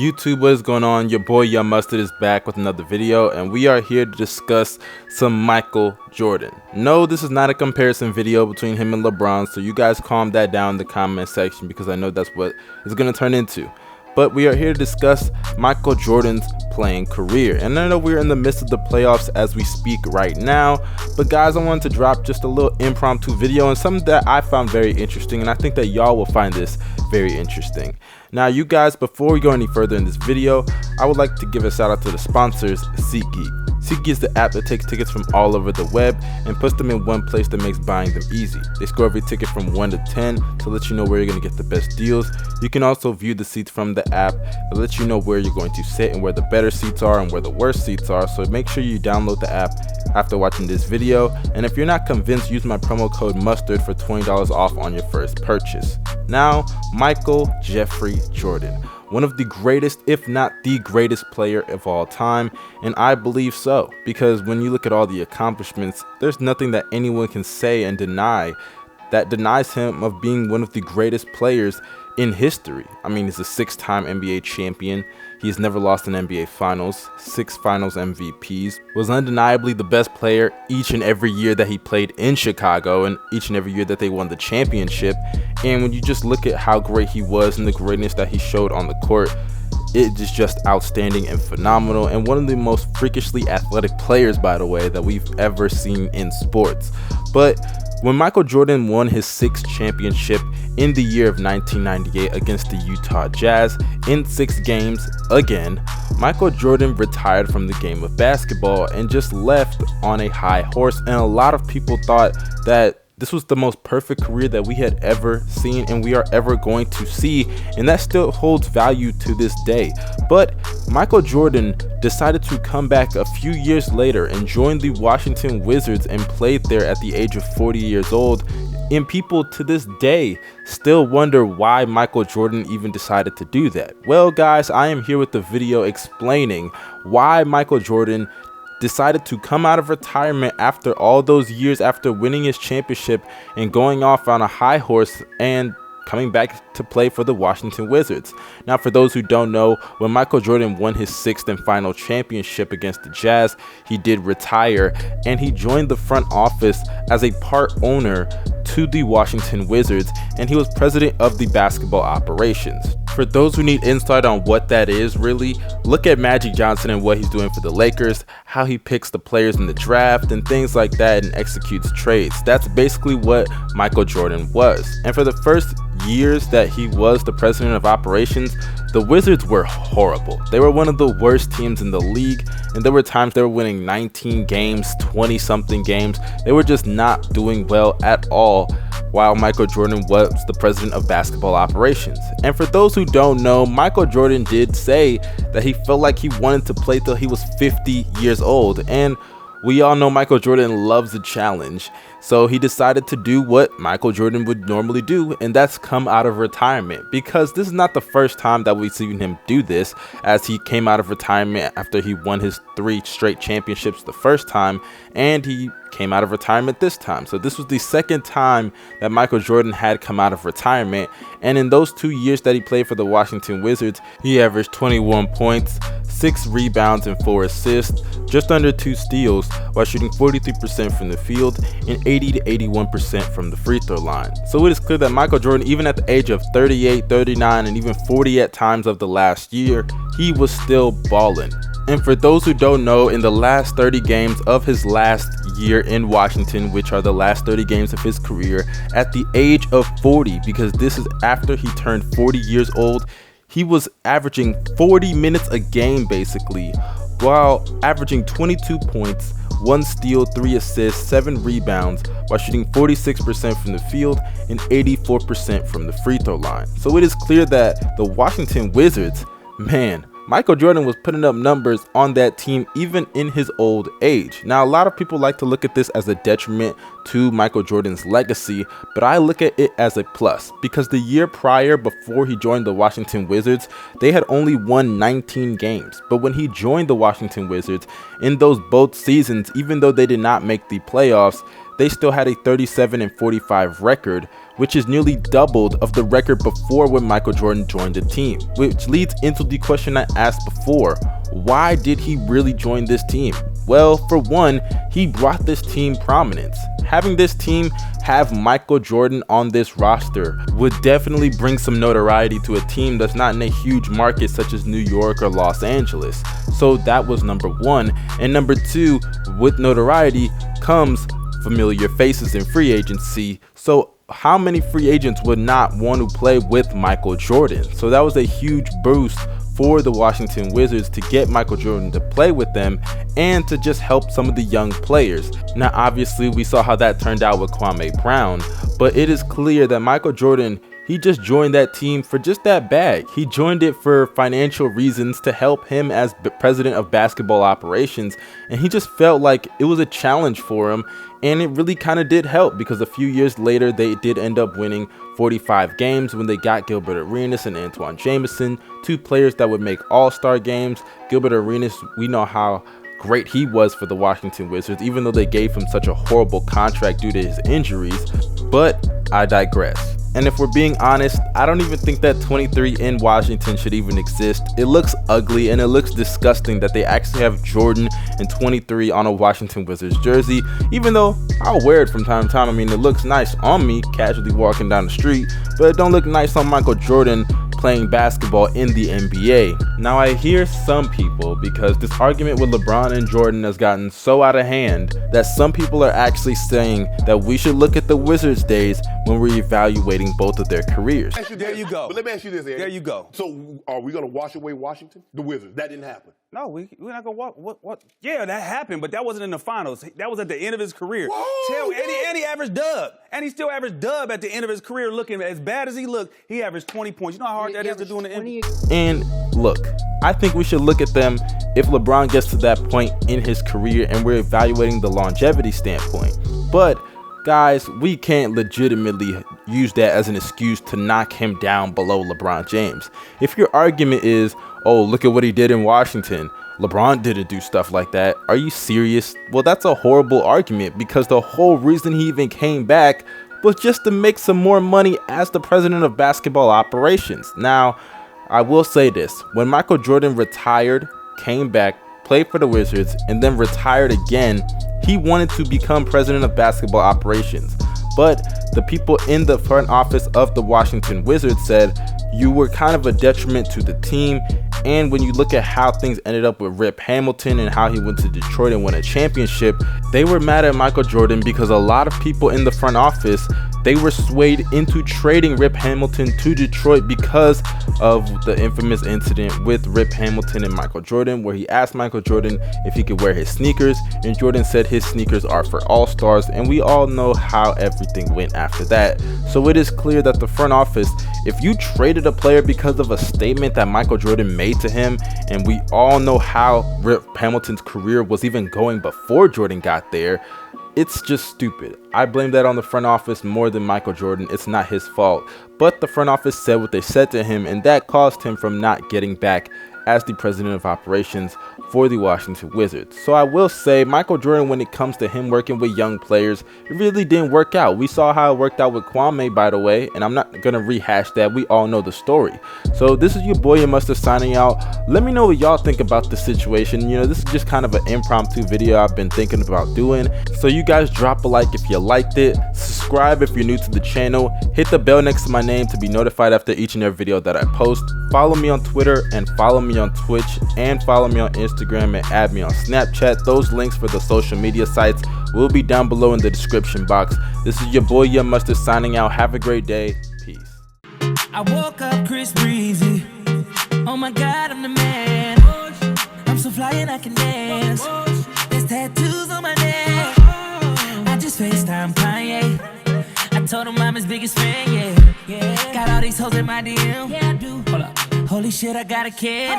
YouTube, what is going on? Your boy Young Mustard is back with another video, and we are here to discuss some Michael Jordan. No, this is not a comparison video between him and LeBron, so you guys calm that down in the comment section because I know that's what it's going to turn into. But we are here to discuss Michael Jordan's playing career. And I know we're in the midst of the playoffs as we speak right now. But guys, I wanted to drop just a little impromptu video and something that I found very interesting. And I think that y'all will find this very interesting. Now, you guys, before we go any further in this video, I would like to give a shout out to the sponsors, SeatGeek. SeatGeek is the app that takes tickets from all over the web and puts them in one place that makes buying them easy. They score every ticket from 1 to 10 to let you know where you're going to get the best deals. You can also view the seats from the app to let you know where you're going to sit and where the better seats are and where the worst seats are. So make sure you download the app after watching this video. And if you're not convinced, use my promo code MUSTARD for $20 off on your first purchase. Now, Michael Jeffrey Jordan. One of the greatest, if not the greatest player of all time, and I believe so, because when you look at all the accomplishments, there's nothing that anyone can say and deny that denies him of being one of the greatest players in history. I mean, he's a 6-time NBA champion. He's never lost an NBA Finals, 6 Finals MVPs, was undeniably the best player each and every year that he played in Chicago and each and every year that they won the championship. And when you just look at how great he was and the greatness that he showed on the court, it is just outstanding and phenomenal, and one of the most freakishly athletic players, by the way, that we've ever seen in sports. But when Michael Jordan won his 6th championship in the year of 1998 against the Utah Jazz in 6 games again, Michael Jordan retired from the game of basketball and just left on a high horse, and a lot of people thought that this was the most perfect career that we had ever seen and we are ever going to see, and that still holds value to this day. But Michael Jordan decided to come back a few years later and join the Washington Wizards and played there at the age of 40 years old. And people to this day still wonder why Michael Jordan even decided to do that. Well, guys, I am here with the video explaining why Michael Jordan decided to come out of retirement after all those years after winning his championship and going off on a high horse and coming back to play for the Washington Wizards. Now, for those who don't know, when Michael Jordan won his 6th and final championship against the Jazz, he did retire and he joined the front office as a part owner to the Washington Wizards, and he was president of the basketball operations. For those who need insight on what that is, really, look at Magic Johnson and what he's doing for the Lakers, how he picks the players in the draft and things like that and executes trades. That's basically what Michael Jordan was. And for the first years that he was the president of operations, the Wizards were horrible. They were one of the worst teams in the league, and there were times they were winning 19 games, 20 something games. They were just not doing well at all while Michael Jordan was the president of basketball operations. And for those who don't know, Michael Jordan did say that he felt like he wanted to play till he was 50 years old, and we all know Michael Jordan loves a challenge, so he decided to do what Michael Jordan would normally do, and that's come out of retirement, because this is not the first time that we've seen him do this, as he came out of retirement after he won his 3 straight championships the first time, and he came out of retirement this time. So this was the second time that Michael Jordan had come out of retirement, and in those 2 years that he played for the Washington Wizards, he averaged 21 points, 6 rebounds and 4 assists, just under 2 steals, while shooting 43% from the field and 80 to 81% from the free throw line. So it is clear that Michael Jordan, even at the age of 38, 39, and even 40 at times of the last year, he was still balling. And for those who don't know, in the last 30 games of his last year in Washington, which are the last 30 games of his career, at the age of 40, because this is after he turned 40 years old, he was averaging 40 minutes a game basically, while averaging 22 points, 1 steal, 3 assists, 7 rebounds, while shooting 46% from the field and 84% from the free throw line. So it is clear that the Washington Wizards, man, Michael Jordan was putting up numbers on that team even in his old age. Now, a lot of people like to look at this as a detriment to Michael Jordan's legacy, but I look at it as a plus, because the year prior, before he joined the Washington Wizards, they had only won 19 games. But when he joined the Washington Wizards, in those both seasons, even though they did not make the playoffs, they still had a 37-45 record, which is nearly doubled of the record before when Michael Jordan joined the team, which leads into the question I asked before. Why did he really join this team? Well, for one, he brought this team prominence. Having this team have Michael Jordan on this roster would definitely bring some notoriety to a team that's not in a huge market such as New York or Los Angeles. So that was number one. And number two, with notoriety comes familiar faces in free agency. So how many free agents would not want to play with Michael Jordan? So that was a huge boost for the Washington Wizards to get Michael Jordan to play with them and to just help some of the young players. Now obviously we saw how that turned out with Kwame Brown, but it is clear that Michael Jordan, he just joined that team for just that bag. He joined it for financial reasons to help him as president of basketball operations, and he just felt like it was a challenge for him, and it really kind of did help because a few years later they did end up winning 45 games when they got Gilbert Arenas and Antoine Jamison, two players that would make all-star games. Gilbert Arenas, we know how great he was for the Washington Wizards, even though they gave him such a horrible contract due to his injuries. But I digress. And if we're being honest, I don't even think that 23 in Washington should even exist. It looks ugly and it looks disgusting that they actually have Jordan and 23 on a Washington Wizards jersey, even though I'll wear it from time to time. I mean, it looks nice on me casually walking down the street, but it don't look nice on Michael Jordan playing basketball in the NBA. Now I hear some people, because this argument with LeBron and Jordan has gotten so out of hand, that some people are actually saying that we should look at the Wizards days when we're evaluating both of their careers. There you go. But let me ask you this, Eddie. There you go. So are we going to wash away Washington? The Wizards. That didn't happen. No, we're not gonna walk. What? Yeah, that happened, but that wasn't in the finals. That was at the end of his career. Whoa, and he averaged dub, and he still averaged dub at the end of his career. Looking as bad as he looked, he averaged 20 points. You know how hard that is to do in the NBA. And look, I think we should look at them if LeBron gets to that point in his career and we're evaluating the longevity standpoint. But guys, we can't legitimately use that as an excuse to knock him down below LeBron James. If your argument is, oh, look at what he did in Washington, LeBron didn't do stuff like that, are you serious? Well, that's a horrible argument, because the whole reason he even came back was just to make some more money as the president of basketball operations. Now, I will say this, when Michael Jordan retired, came back, played for the Wizards, and then retired again, he wanted to become president of basketball operations. But the people in the front office of the Washington Wizards said, you were kind of a detriment to the team. And when you look at how things ended up with Rip Hamilton and how he went to Detroit and won a championship, they were mad at Michael Jordan because a lot of people in the front office, they were swayed into trading Rip Hamilton to Detroit because of the infamous incident with Rip Hamilton and Michael Jordan, where he asked Michael Jordan if he could wear his sneakers, and Jordan said his sneakers are for all-stars, and we all know how everything went after that. So it is clear that the front office, if you traded a player because of a statement that Michael Jordan made to him, and we all know how Rip Hamilton's career was even going before Jordan got there, it's just stupid. I blame that on the front office more than Michael Jordan. It's not his fault. But the front office said what they said to him, and that caused him from not getting back as the president of operations for the Washington Wizards. So I will say Michael Jordan, when it comes to him working with young players, it really didn't work out. We saw how it worked out with Kwame, by the way, and I'm not going to rehash that. We all know the story. So this is your boy Mustard signing out. Let me know what y'all think about this situation. You know, this is just kind of an impromptu video I've been thinking about doing. So you guys drop a like if you liked it. Subscribe if you're new to the channel. Hit the bell next to my name to be notified after each and every video that I post. Follow me on Twitter and follow me on Twitch, and follow me on Instagram and add me on Snapchat. Those links for the social media sites will be down below in the description box. This is your boy Young Mustard signing out. Have a great day. Peace. I woke up Chris Breezy. Oh my God, I'm the man. I'm so fly and I can dance. There's tattoos on my neck. I just FaceTime Kanye. I told him I'm his biggest fan, yeah. Got all these hoes in my DM. Yeah, I do. Hold up. Holy shit, I got a kid.